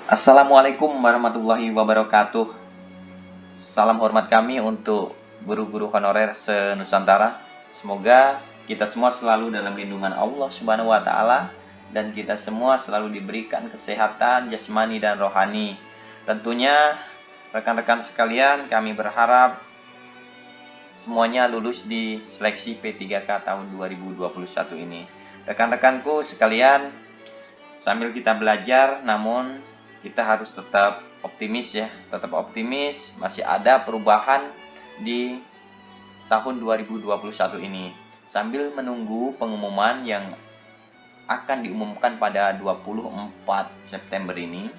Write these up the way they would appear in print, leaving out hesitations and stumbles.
Assalamualaikum warahmatullahi wabarakatuh. Salam hormat kami untuk guru-guru honorer se-Nusantara. Semoga kita semua selalu dalam lindungan Allah Subhanahu wa taala dan kita semua selalu diberikan kesehatan jasmani dan rohani. Tentunya rekan-rekan sekalian, kami berharap semuanya lulus di seleksi P3K tahun 2021 ini. Rekan-rekanku sekalian, sambil kita belajar, namun kita harus tetap optimis ya, tetap optimis, masih ada perubahan di tahun 2021 ini. Sambil menunggu pengumuman yang akan diumumkan pada 24 September ini,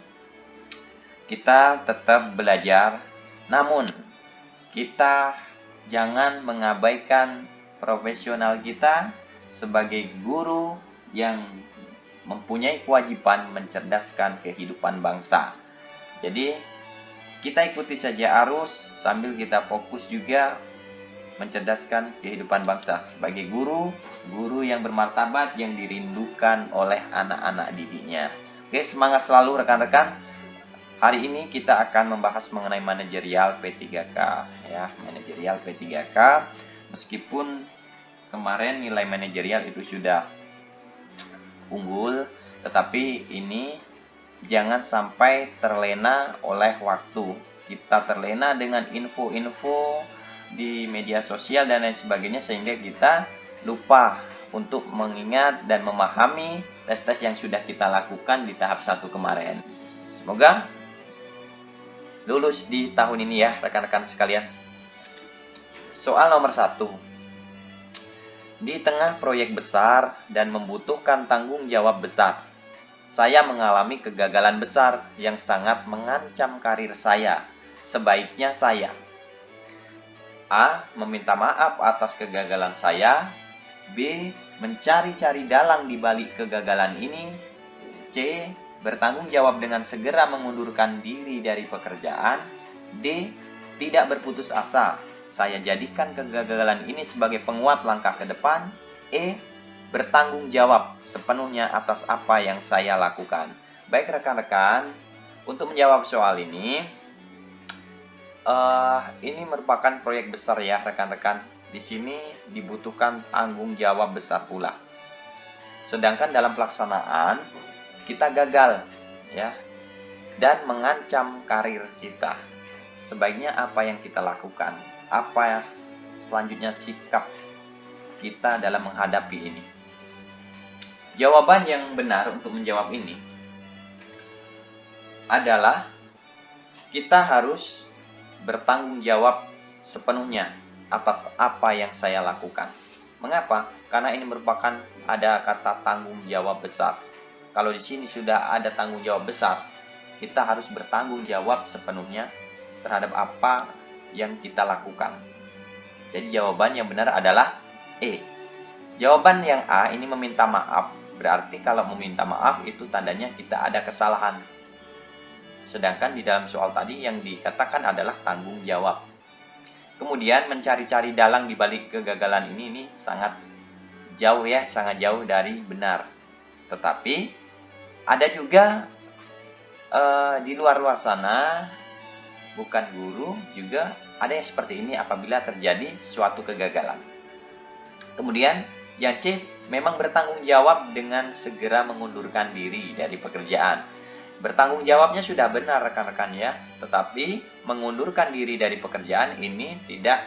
kita tetap belajar, namun kita jangan mengabaikan profesional kita sebagai guru yang mempunyai kewajiban mencerdaskan kehidupan bangsa. Jadi kita ikuti saja arus sambil kita fokus juga mencerdaskan kehidupan bangsa sebagai guru yang bermartabat yang dirindukan oleh anak-anak didiknya. Oke, semangat selalu rekan-rekan. Hari ini kita akan membahas mengenai manajerial P3K ya, manajerial P3K. Meskipun kemarin nilai manajerial itu sudah unggul, tetapi ini jangan sampai terlena oleh waktu. Kita terlena dengan info-info di media sosial dan lain sebagainya sehingga kita lupa untuk mengingat dan memahami tes-tes yang sudah kita lakukan di tahap 1 kemarin. Semoga lulus di tahun ini ya rekan-rekan sekalian. Soal nomor 1. Di tengah proyek besar dan membutuhkan tanggung jawab besar, saya mengalami kegagalan besar yang sangat mengancam karir saya. Sebaiknya saya A. Meminta maaf atas kegagalan saya. B. Mencari-cari dalang di balik kegagalan ini. C. Bertanggung jawab dengan segera mengundurkan diri dari pekerjaan. D. Tidak berputus asa. Saya jadikan kegagalan ini sebagai penguat langkah ke depan. E. Bertanggung jawab sepenuhnya atas apa yang saya lakukan. Baik rekan-rekan, untuk menjawab soal ini merupakan proyek besar ya rekan-rekan. Di sini dibutuhkan tanggung jawab besar pula. Sedangkan dalam pelaksanaan kita gagal ya dan mengancam karir kita. Sebaiknya apa yang kita lakukan? Apa selanjutnya sikap kita dalam menghadapi ini? Jawaban yang benar untuk menjawab ini adalah kita harus bertanggung jawab sepenuhnya atas apa yang saya lakukan. Mengapa? Karena ini merupakan ada kata tanggung jawab besar. Kalau di sini sudah ada tanggung jawab besar, kita harus bertanggung jawab sepenuhnya terhadap apa yang kita lakukan. Jadi jawaban yang benar adalah E. Jawaban yang A ini meminta maaf. Berarti kalau meminta maaf itu tandanya kita ada kesalahan. Sedangkan di dalam soal tadi yang dikatakan adalah tanggung jawab. Kemudian mencari-cari dalang di balik kegagalan ini sangat jauh ya, sangat jauh dari benar. Tetapi ada juga di luar sana, bukan guru juga ada yang seperti ini apabila terjadi suatu kegagalan. Kemudian yang C, memang bertanggung jawab dengan segera mengundurkan diri dari pekerjaan. Bertanggung jawabnya sudah benar rekan-rekan ya, tetapi mengundurkan diri dari pekerjaan ini tidak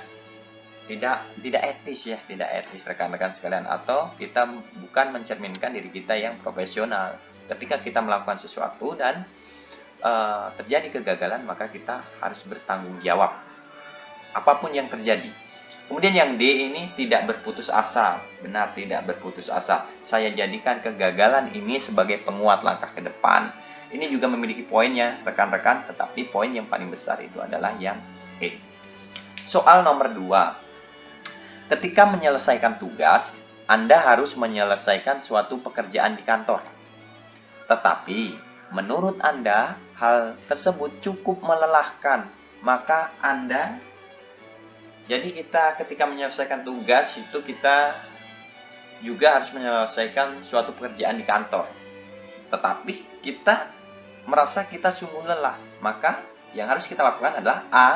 etis ya, tidak etis rekan-rekan sekalian, atau kita bukan mencerminkan diri kita yang profesional. Ketika kita melakukan sesuatu dan terjadi kegagalan, maka kita harus bertanggung jawab apapun yang terjadi. Kemudian yang D ini tidak berputus asa. Benar, tidak berputus asa. Saya jadikan kegagalan ini sebagai penguat langkah ke depan. Ini juga memiliki poinnya rekan-rekan, tetapi poin yang paling besar itu adalah yang E. Soal nomor 2. Ketika menyelesaikan tugas, Anda harus menyelesaikan suatu pekerjaan di kantor. Tetapi menurut Anda hal tersebut cukup melelahkan, maka Anda, jadi kita ketika menyelesaikan tugas itu kita juga harus menyelesaikan suatu pekerjaan di kantor. Tetapi kita merasa kita sungguh lelah, maka yang harus kita lakukan adalah A.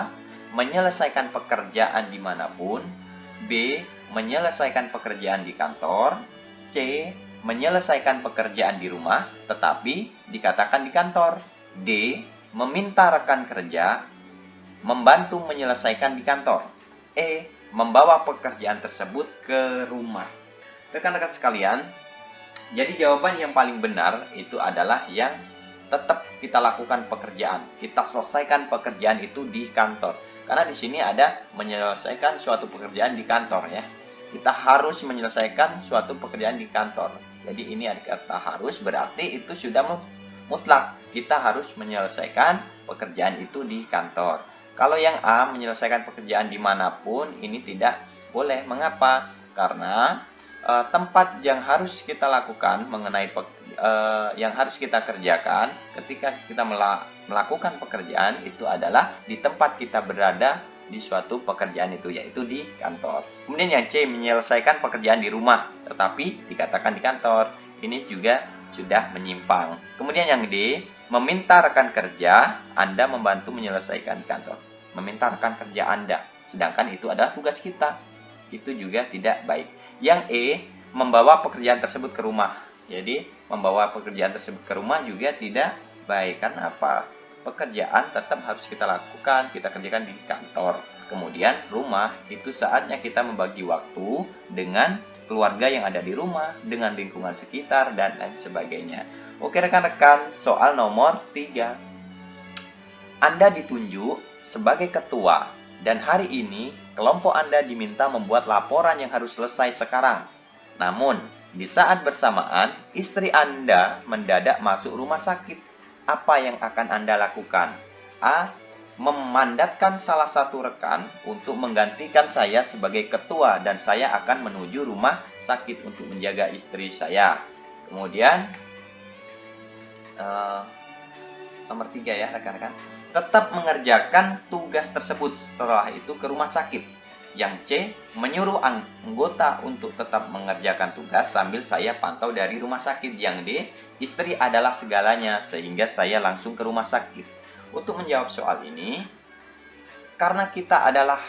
Menyelesaikan pekerjaan dimanapun, B. Menyelesaikan pekerjaan di kantor, C. Menyelesaikan pekerjaan di rumah, tetapi dikatakan di kantor, D. Meminta rekan kerja membantu menyelesaikan di kantor, E. Membawa pekerjaan tersebut ke rumah. Rekan-rekan sekalian, jadi jawaban yang paling benar itu adalah yang tetap kita lakukan pekerjaan. Kita selesaikan pekerjaan itu di kantor. Karena di sini ada menyelesaikan suatu pekerjaan di kantor ya. Kita harus menyelesaikan suatu pekerjaan di kantor. Jadi ini ada kata harus, berarti itu sudah mutlak. Kita harus menyelesaikan pekerjaan itu di kantor. Kalau yang A, menyelesaikan pekerjaan dimanapun, ini tidak boleh. Mengapa? Karena tempat yang harus kita lakukan mengenai yang harus kita kerjakan ketika kita melakukan pekerjaan itu adalah di tempat kita berada di suatu pekerjaan itu, yaitu di kantor. Kemudian yang C, menyelesaikan pekerjaan di rumah, tetapi dikatakan di kantor. Ini juga sudah menyimpang. Kemudian yang D, meminta rekan kerja Anda membantu menyelesaikan di kantor. Meminta rekan kerja Anda, sedangkan itu adalah tugas kita. Itu juga tidak baik. Yang E, membawa pekerjaan tersebut ke rumah. Jadi, membawa pekerjaan tersebut ke rumah juga tidak baik. Karena apa? Pekerjaan tetap harus kita lakukan, kita kerjakan di kantor. Kemudian, rumah, itu saatnya kita membagi waktu dengan keluarga yang ada di rumah, dengan lingkungan sekitar, dan lain sebagainya. Oke rekan-rekan, soal nomor 3. Anda ditunjuk sebagai ketua, dan hari ini kelompok Anda diminta membuat laporan yang harus selesai sekarang. Namun, di saat bersamaan, istri Anda mendadak masuk rumah sakit. Apa yang akan Anda lakukan? A. Memandatkan salah satu rekan untuk menggantikan saya sebagai ketua dan saya akan menuju rumah sakit untuk menjaga istri saya. Kemudian, nomor 3 ya rekan-rekan. Tetap mengerjakan tugas tersebut setelah itu ke rumah sakit. Yang C, menyuruh anggota untuk tetap mengerjakan tugas sambil saya pantau dari rumah sakit. Yang D, istri adalah segalanya sehingga saya langsung ke rumah sakit. Untuk menjawab soal ini, karena kita adalah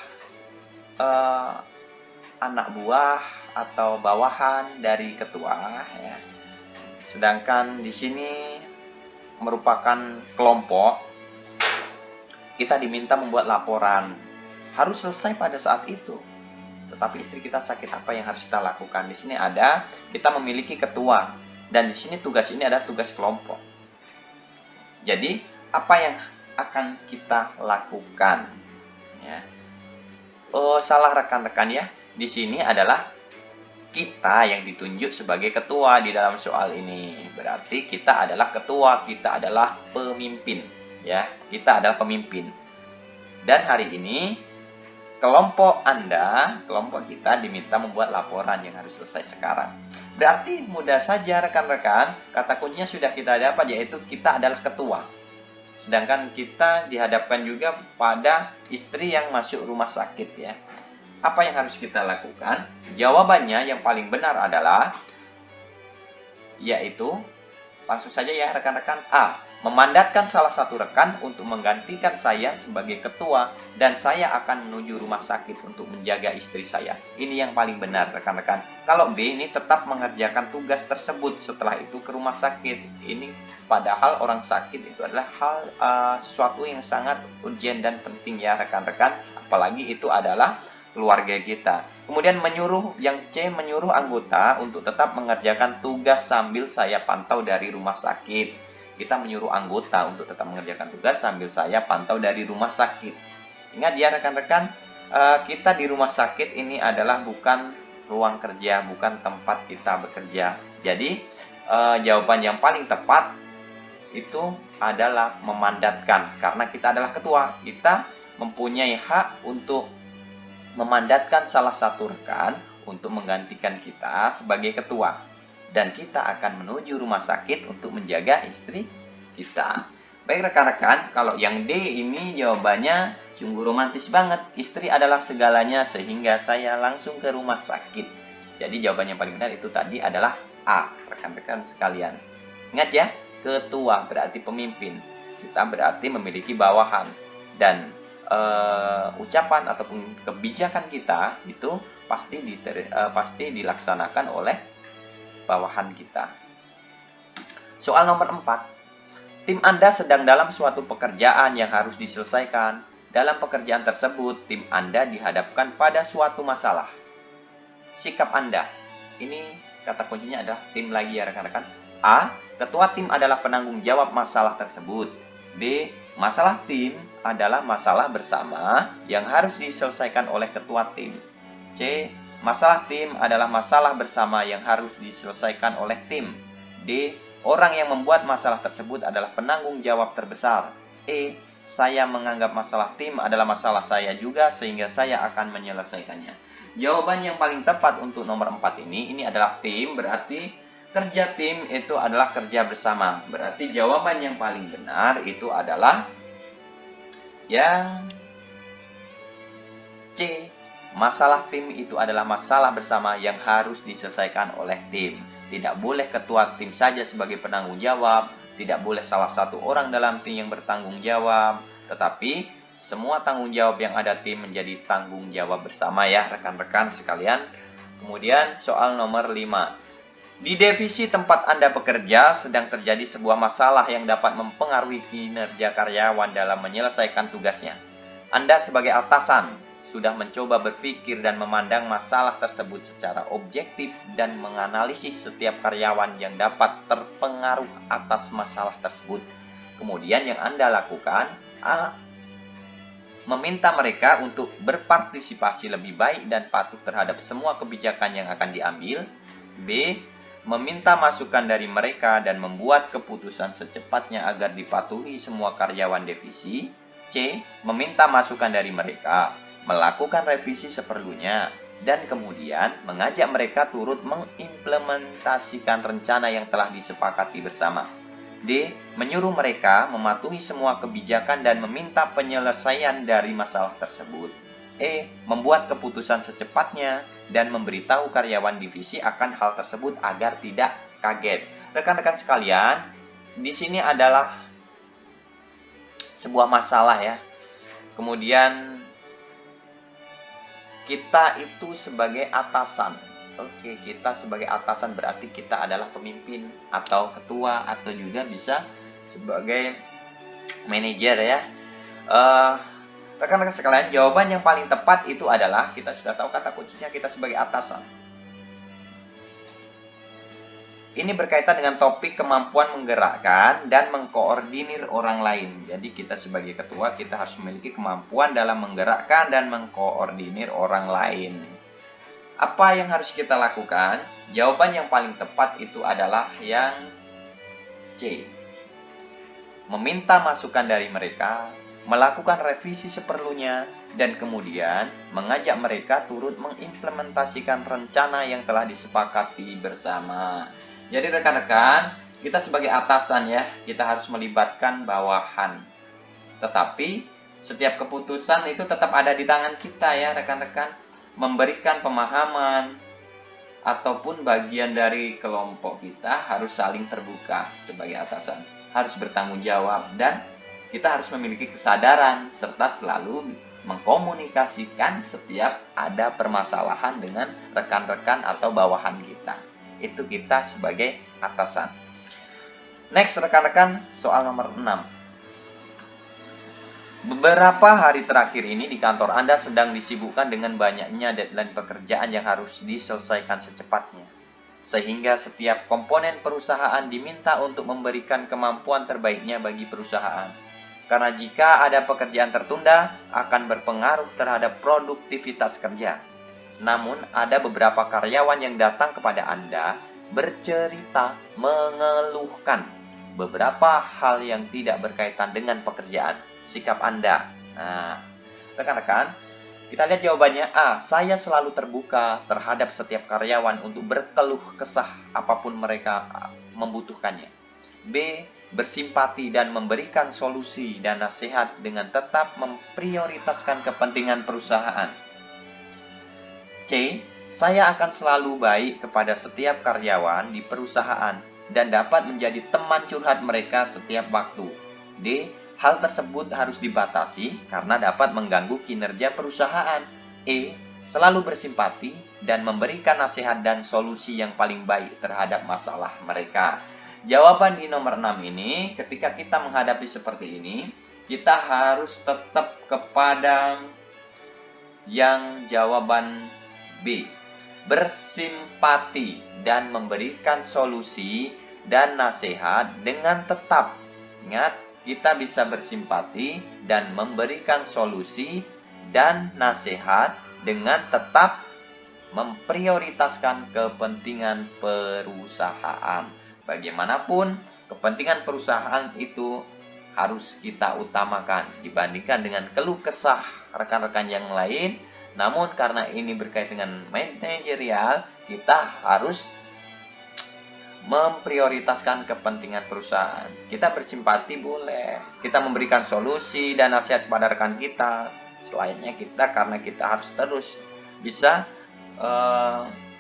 anak buah atau bawahan dari ketua, ya. Sedangkan di sini merupakan kelompok, kita diminta membuat laporan. Harus selesai pada saat itu. Tetapi istri kita sakit, apa yang harus kita lakukan? Di sini ada, kita memiliki ketua. Dan di sini tugas ini adalah tugas kelompok. Jadi, apa yang akan kita lakukan? Ya. Oh, salah rekan-rekan ya. Di sini adalah kita yang ditunjuk sebagai ketua di dalam soal ini. Berarti kita adalah ketua, kita adalah pemimpin. Ya, kita adalah pemimpin. Dan hari ini kelompok Anda, kelompok kita diminta membuat laporan yang harus selesai sekarang. Berarti mudah saja rekan-rekan, kata kuncinya sudah kita dapat, yaitu kita adalah ketua. Sedangkan kita dihadapkan juga pada istri yang masuk rumah sakit ya. Apa yang harus kita lakukan? Jawabannya yang paling benar adalah, yaitu, langsung saja ya rekan-rekan, A. Memandatkan salah satu rekan untuk menggantikan saya sebagai ketua dan saya akan menuju rumah sakit untuk menjaga istri saya. Ini yang paling benar rekan-rekan. Kalau B, ini tetap mengerjakan tugas tersebut setelah itu ke rumah sakit. Ini padahal orang sakit itu adalah hal sesuatu yang sangat urgent dan penting ya rekan-rekan. Apalagi itu adalah keluarga kita. Kemudian yang C, menyuruh anggota untuk tetap mengerjakan tugas sambil saya pantau dari rumah sakit. Kita menyuruh anggota untuk tetap mengerjakan tugas sambil saya pantau dari rumah sakit. Ingat ya rekan-rekan, kita di rumah sakit ini adalah bukan ruang kerja, bukan tempat kita bekerja. Jadi, jawaban yang paling tepat itu adalah memandatkan. Karena kita adalah ketua, kita mempunyai hak untuk memandatkan salah satu rekan untuk menggantikan kita sebagai ketua. Dan kita akan menuju rumah sakit untuk menjaga istri kita. Baik rekan-rekan, kalau yang D ini jawabannya sungguh romantis banget. Istri adalah segalanya sehingga saya langsung ke rumah sakit. Jadi jawaban yang paling benar itu tadi adalah A, rekan-rekan sekalian. Ingat ya, ketua berarti pemimpin. Kita berarti memiliki bawahan. Dan ucapan ataupun kebijakan kita itu pasti dilaksanakan oleh bawahan kita. Soal nomor 4. Tim Anda sedang dalam suatu pekerjaan yang harus diselesaikan. Dalam pekerjaan tersebut, tim Anda dihadapkan pada suatu masalah. Sikap Anda. Ini kata kuncinya adalah tim lagi ya rekan-rekan. A. Ketua tim adalah penanggung jawab masalah tersebut. B. Masalah tim adalah masalah bersama yang harus diselesaikan oleh ketua tim. C. Masalah tim adalah masalah bersama yang harus diselesaikan oleh tim. D. Orang yang membuat masalah tersebut adalah penanggung jawab terbesar. E. Saya menganggap masalah tim adalah masalah saya juga sehingga saya akan menyelesaikannya. Jawaban yang paling tepat untuk nomor 4 ini adalah tim, berarti kerja tim itu adalah kerja bersama. Berarti jawaban yang paling benar itu adalah yang C. Masalah tim itu adalah masalah bersama yang harus diselesaikan oleh tim. Tidak boleh ketua tim saja sebagai penanggung jawab, tidak boleh salah satu orang dalam tim yang bertanggung jawab, tetapi semua tanggung jawab yang ada tim menjadi tanggung jawab bersama ya rekan-rekan sekalian. Kemudian soal nomor 5. Di divisi tempat Anda bekerja sedang terjadi sebuah masalah yang dapat mempengaruhi kinerja karyawan dalam menyelesaikan tugasnya. Anda sebagai atasan sudah mencoba berpikir dan memandang masalah tersebut secara objektif dan menganalisis setiap karyawan yang dapat terpengaruh atas masalah tersebut. Kemudian yang Anda lakukan, A. Meminta mereka untuk berpartisipasi lebih baik dan patuh terhadap semua kebijakan yang akan diambil. B. Meminta masukan dari mereka dan membuat keputusan secepatnya agar dipatuhi semua karyawan divisi. C. Meminta masukan dari mereka, melakukan revisi seperlunya, dan kemudian mengajak mereka turut mengimplementasikan rencana yang telah disepakati bersama. D. Menyuruh mereka mematuhi semua kebijakan dan meminta penyelesaian dari masalah tersebut. E. Membuat keputusan secepatnya dan memberitahu karyawan divisi akan hal tersebut agar tidak kaget. Rekan-rekan sekalian, di sini adalah sebuah masalah ya. Kemudian kita itu sebagai atasan. Oke, kita sebagai atasan berarti kita adalah pemimpin atau ketua atau juga bisa sebagai manajer ya. Rekan-rekan sekalian, jawaban yang paling tepat itu adalah kita sudah tahu kata kuncinya kita sebagai atasan. Ini berkaitan dengan topik kemampuan menggerakkan dan mengkoordinir orang lain. Jadi kita sebagai ketua kita harus memiliki kemampuan dalam menggerakkan dan mengkoordinir orang lain. Apa yang harus kita lakukan? Jawaban yang paling tepat itu adalah yang C. Meminta masukan dari mereka, melakukan revisi seperlunya, dan kemudian mengajak mereka turut mengimplementasikan rencana yang telah disepakati bersama. Jadi rekan-rekan, kita sebagai atasan ya, kita harus melibatkan bawahan. Tetapi setiap keputusan itu tetap ada di tangan kita ya rekan-rekan. Memberikan pemahaman ataupun bagian dari kelompok kita harus saling terbuka sebagai atasan. Harus bertanggung jawab dan kita harus memiliki kesadaran serta selalu mengkomunikasikan setiap ada permasalahan dengan rekan-rekan atau bawahan kita. Itu kita sebagai atasan. Next rekan-rekan, soal nomor 6. Beberapa hari terakhir ini di kantor Anda sedang disibukkan dengan banyaknya deadline pekerjaan yang harus diselesaikan secepatnya. Sehingga setiap komponen perusahaan diminta untuk memberikan kemampuan terbaiknya bagi perusahaan. Karena jika ada pekerjaan tertunda, akan berpengaruh terhadap produktivitas kerja. Namun, ada beberapa karyawan yang datang kepada Anda bercerita mengeluhkan beberapa hal yang tidak berkaitan dengan pekerjaan. Sikap Anda. Nah, rekan-rekan, kita lihat jawabannya. A. Saya selalu terbuka terhadap setiap karyawan untuk berkeluh kesah apapun mereka membutuhkannya. B. Bersimpati dan memberikan solusi dan nasihat dengan tetap memprioritaskan kepentingan perusahaan. C. Saya akan selalu baik kepada setiap karyawan di perusahaan dan dapat menjadi teman curhat mereka setiap waktu. D. Hal tersebut harus dibatasi karena dapat mengganggu kinerja perusahaan. E. Selalu bersimpati dan memberikan nasihat dan solusi yang paling baik terhadap masalah mereka. Jawaban di nomor 6 ini, ketika kita menghadapi seperti ini, kita harus tetap kepada yang jawaban B. Bersimpati dan memberikan solusi dan nasihat dengan tetap. Ingat, kita bisa bersimpati dan memberikan solusi dan nasihat dengan tetap memprioritaskan kepentingan perusahaan. Bagaimanapun, kepentingan perusahaan itu harus kita utamakan dibandingkan dengan keluh kesah rekan-rekan yang lain. Namun karena ini berkaitan dengan manajerial, kita harus memprioritaskan kepentingan perusahaan. Kita bersimpati boleh, kita memberikan solusi dan nasihat kepada rekan kita. Selainnya kita, karena kita harus terus bisa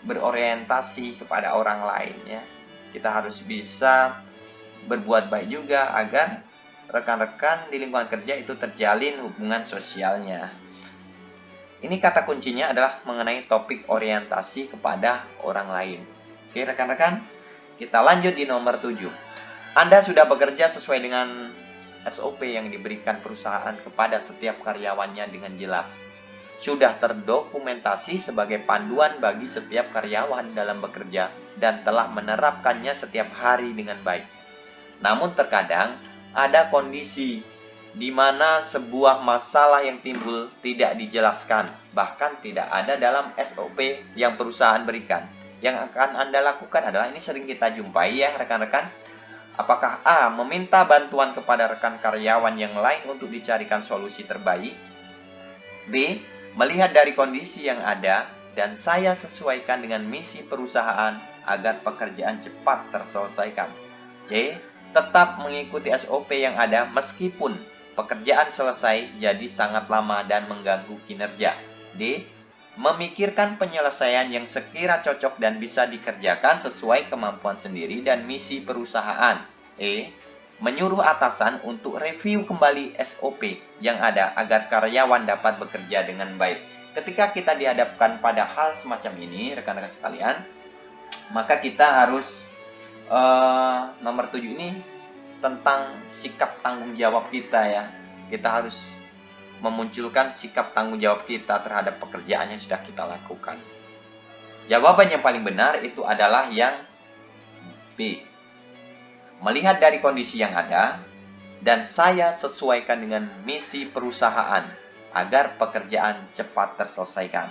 berorientasi kepada orang lain ya. Kita harus bisa berbuat baik juga agar rekan-rekan di lingkungan kerja itu terjalin hubungan sosialnya. Ini kata kuncinya adalah mengenai topik orientasi kepada orang lain. Oke rekan-rekan, kita lanjut di nomor 7. Anda sudah bekerja sesuai dengan SOP yang diberikan perusahaan kepada setiap karyawannya dengan jelas. Sudah terdokumentasi sebagai panduan bagi setiap karyawan dalam bekerja dan telah menerapkannya setiap hari dengan baik. Namun terkadang ada kondisi di mana sebuah masalah yang timbul tidak dijelaskan, bahkan tidak ada dalam SOP yang perusahaan berikan. Yang akan Anda lakukan adalah, ini sering kita jumpai ya rekan-rekan. Apakah A. Meminta bantuan kepada rekan karyawan yang lain untuk dicarikan solusi terbaik? B. Melihat dari kondisi yang ada dan saya sesuaikan dengan misi perusahaan agar pekerjaan cepat terselesaikan. C. Tetap mengikuti SOP yang ada meskipun pekerjaan selesai jadi sangat lama dan mengganggu kinerja. D. Memikirkan penyelesaian yang sekira cocok dan bisa dikerjakan sesuai kemampuan sendiri dan misi perusahaan. E. Menyuruh atasan untuk review kembali SOP yang ada agar karyawan dapat bekerja dengan baik. Ketika kita dihadapkan pada hal semacam ini, rekan-rekan sekalian, maka kita harus nomor 7 ini tentang sikap tanggung jawab kita ya. Kita harus memunculkan sikap tanggung jawab kita terhadap pekerjaan yang sudah kita lakukan. Jawaban yang paling benar itu adalah yang B. Melihat dari kondisi yang ada dan saya sesuaikan dengan misi perusahaan agar pekerjaan cepat terselesaikan.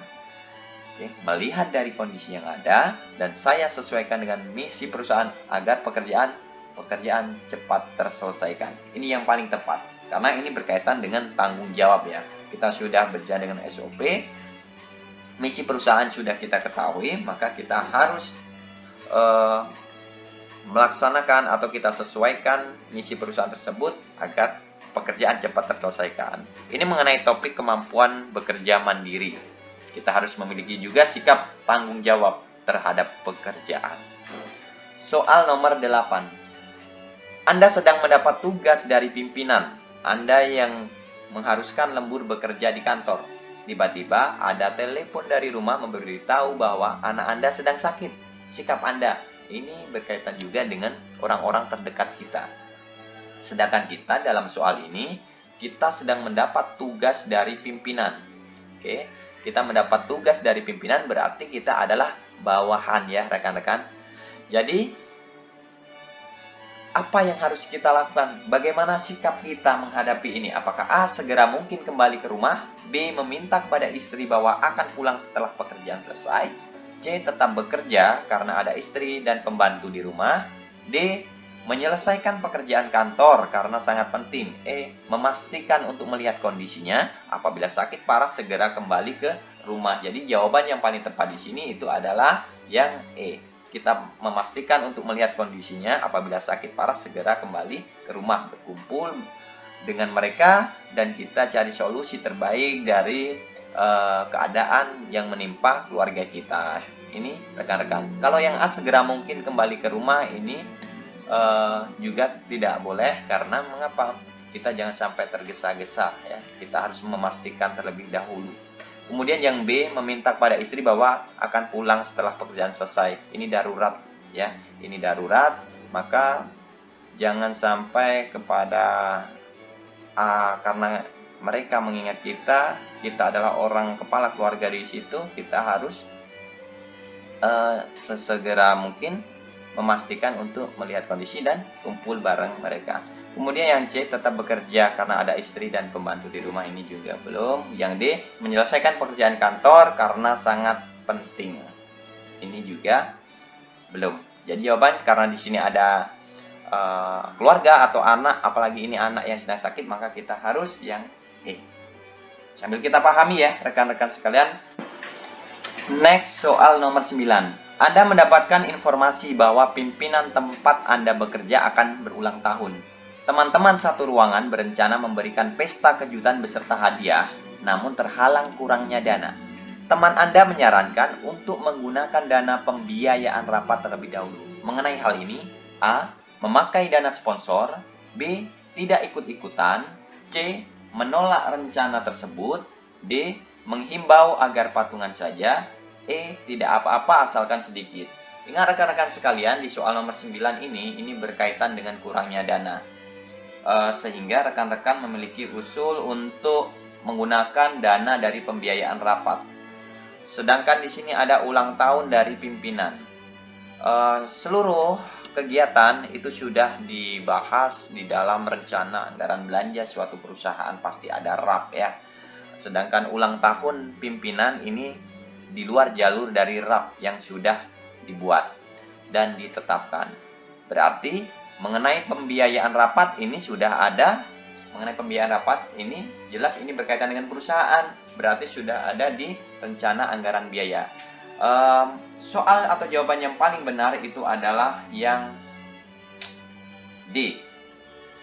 Oke, melihat dari kondisi yang ada dan saya sesuaikan dengan misi perusahaan agar pekerjaan cepat terselesaikan. Ini yang paling tepat. Karena ini berkaitan dengan tanggung jawab ya. Kita sudah berjalan dengan SOP, misi perusahaan sudah kita ketahui, maka kita harus melaksanakan atau kita sesuaikan misi perusahaan tersebut agar pekerjaan cepat terselesaikan. Ini mengenai topik kemampuan bekerja mandiri. Kita harus memiliki juga sikap tanggung jawab terhadap pekerjaan. Soal nomor 8. Anda sedang mendapat tugas dari pimpinan. Anda yang mengharuskan lembur bekerja di kantor. Tiba-tiba ada telepon dari rumah memberitahu bahwa anak Anda sedang sakit. Sikap Anda ini berkaitan juga dengan orang-orang terdekat kita. Sedangkan kita dalam soal ini, kita sedang mendapat tugas dari pimpinan. Oke, kita mendapat tugas dari pimpinan berarti kita adalah bawahan ya rekan-rekan. Jadi apa yang harus kita lakukan? Bagaimana sikap kita menghadapi ini? Apakah A. Segera mungkin kembali ke rumah? B. Meminta kepada istri bahwa akan pulang setelah pekerjaan selesai? C. Tetap bekerja karena ada istri dan pembantu di rumah? D. Menyelesaikan pekerjaan kantor karena sangat penting? E. Memastikan untuk melihat kondisinya. Apabila sakit parah segera kembali ke rumah. Jadi jawaban yang paling tepat di sini itu adalah yang E. Kita memastikan untuk melihat kondisinya, apabila sakit parah segera kembali ke rumah, berkumpul dengan mereka dan kita cari solusi terbaik dari keadaan yang menimpa keluarga kita. Ini rekan-rekan. Kalau yang A segera mungkin kembali ke rumah, ini juga tidak boleh. Karena mengapa? Kita jangan sampai tergesa-gesa ya. Kita harus memastikan terlebih dahulu. Kemudian yang B, meminta kepada istri bahwa akan pulang setelah pekerjaan selesai. Ini darurat ya. Ini darurat, maka jangan sampai kepada karena mereka mengingat kita adalah orang kepala keluarga di situ, kita harus sesegera mungkin memastikan untuk melihat kondisi dan kumpul bareng mereka. Kemudian yang C, tetap bekerja karena ada istri dan pembantu di rumah. Ini juga belum. Yang D, menyelesaikan pekerjaan kantor karena sangat penting. Ini juga belum. Jadi jawaban, karena di sini ada keluarga atau anak, apalagi ini anak yang sedang sakit, maka kita harus yang E. Sambil kita pahami ya rekan-rekan sekalian. Next, soal nomor 9. Anda mendapatkan informasi bahwa pimpinan tempat Anda bekerja akan berulang tahun. Teman-teman satu ruangan berencana memberikan pesta kejutan beserta hadiah, namun terhalang kurangnya dana. Teman Anda menyarankan untuk menggunakan dana pembiayaan rapat terlebih dahulu. Mengenai hal ini, A, memakai dana sponsor, B, tidak ikut-ikutan, C, menolak rencana tersebut, D, menghimbau agar patungan saja, E, tidak apa-apa asalkan sedikit. Ingat rekan-rekan sekalian, di soal nomor 9 ini berkaitan dengan kurangnya dana. Sehingga rekan-rekan memiliki usul untuk menggunakan dana dari pembiayaan rapat. Sedangkan di sini ada ulang tahun dari pimpinan. Seluruh kegiatan itu sudah dibahas di dalam rencana anggaran belanja suatu perusahaan, pasti ada RAP ya. Sedangkan ulang tahun pimpinan ini di luar jalur dari RAP yang sudah dibuat dan ditetapkan. Berarti mengenai pembiayaan rapat ini sudah ada. Mengenai pembiayaan rapat ini jelas ini berkaitan dengan perusahaan, berarti sudah ada di rencana anggaran biaya. Soal atau jawaban yang paling benar itu adalah yang D,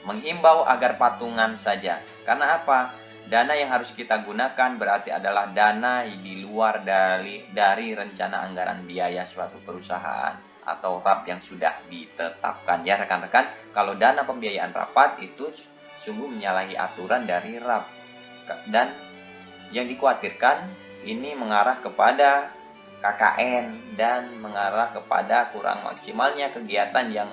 menghimbau agar patungan saja. Karena apa? Dana yang harus kita gunakan berarti adalah dana di luar dari rencana anggaran biaya suatu perusahaan atau RAP yang sudah ditetapkan ya rekan-rekan. Kalau dana pembiayaan rapat itu sungguh menyalahi aturan dari RAP, dan yang dikhawatirkan ini mengarah kepada KKN dan mengarah kepada kurang maksimalnya kegiatan yang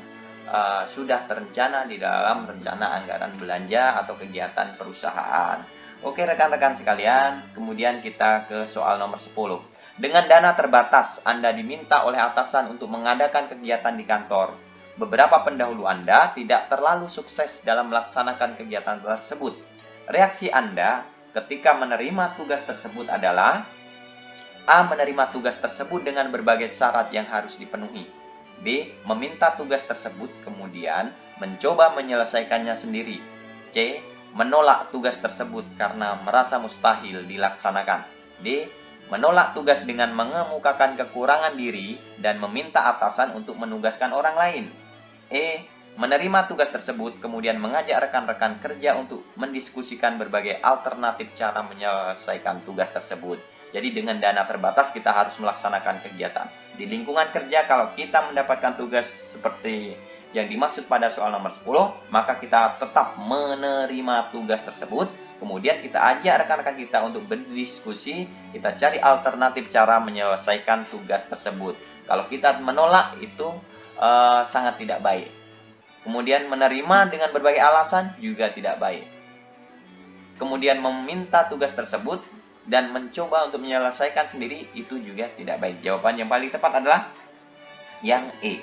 sudah terencana di dalam rencana anggaran belanja atau kegiatan perusahaan. Oke rekan-rekan sekalian, kemudian kita ke soal nomor 10. Dengan dana terbatas, Anda diminta oleh atasan untuk mengadakan kegiatan di kantor. Beberapa pendahulu Anda tidak terlalu sukses dalam melaksanakan kegiatan tersebut. Reaksi Anda ketika menerima tugas tersebut adalah A, menerima tugas tersebut dengan berbagai syarat yang harus dipenuhi. B, meminta tugas tersebut kemudian mencoba menyelesaikannya sendiri. C, menolak tugas tersebut karena merasa mustahil dilaksanakan. D, menolak tugas dengan mengemukakan kekurangan diri dan meminta atasan untuk menugaskan orang lain. E, menerima tugas tersebut kemudian mengajak rekan-rekan kerja untuk mendiskusikan berbagai alternatif cara menyelesaikan tugas tersebut. Jadi dengan dana terbatas kita harus melaksanakan kegiatan. Di lingkungan kerja kalau kita mendapatkan tugas seperti yang dimaksud pada soal nomor 10, maka kita tetap menerima tugas tersebut. Kemudian kita ajak rekan-rekan kita untuk berdiskusi, kita cari alternatif cara menyelesaikan tugas tersebut. Kalau kita menolak itu sangat tidak baik. Kemudian menerima dengan berbagai alasan juga tidak baik. Kemudian meminta tugas tersebut dan mencoba untuk menyelesaikan sendiri itu juga tidak baik. Jawaban yang paling tepat adalah yang E.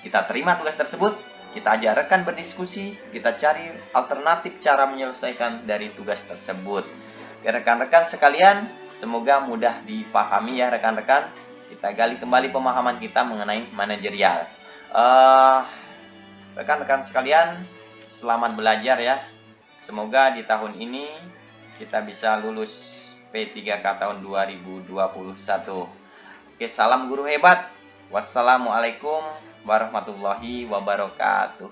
Kita terima tugas tersebut, kita ajak rekan berdiskusi, kita cari alternatif cara menyelesaikan dari tugas tersebut. Rekan-rekan sekalian, semoga mudah dipahami ya rekan-rekan. Kita gali kembali pemahaman kita mengenai manajerial. Rekan-rekan sekalian, selamat belajar ya. Semoga di tahun ini kita bisa lulus P3K tahun 2021. Oke, salam guru hebat. Wassalamualaikum warahmatullahi wabarakatuh.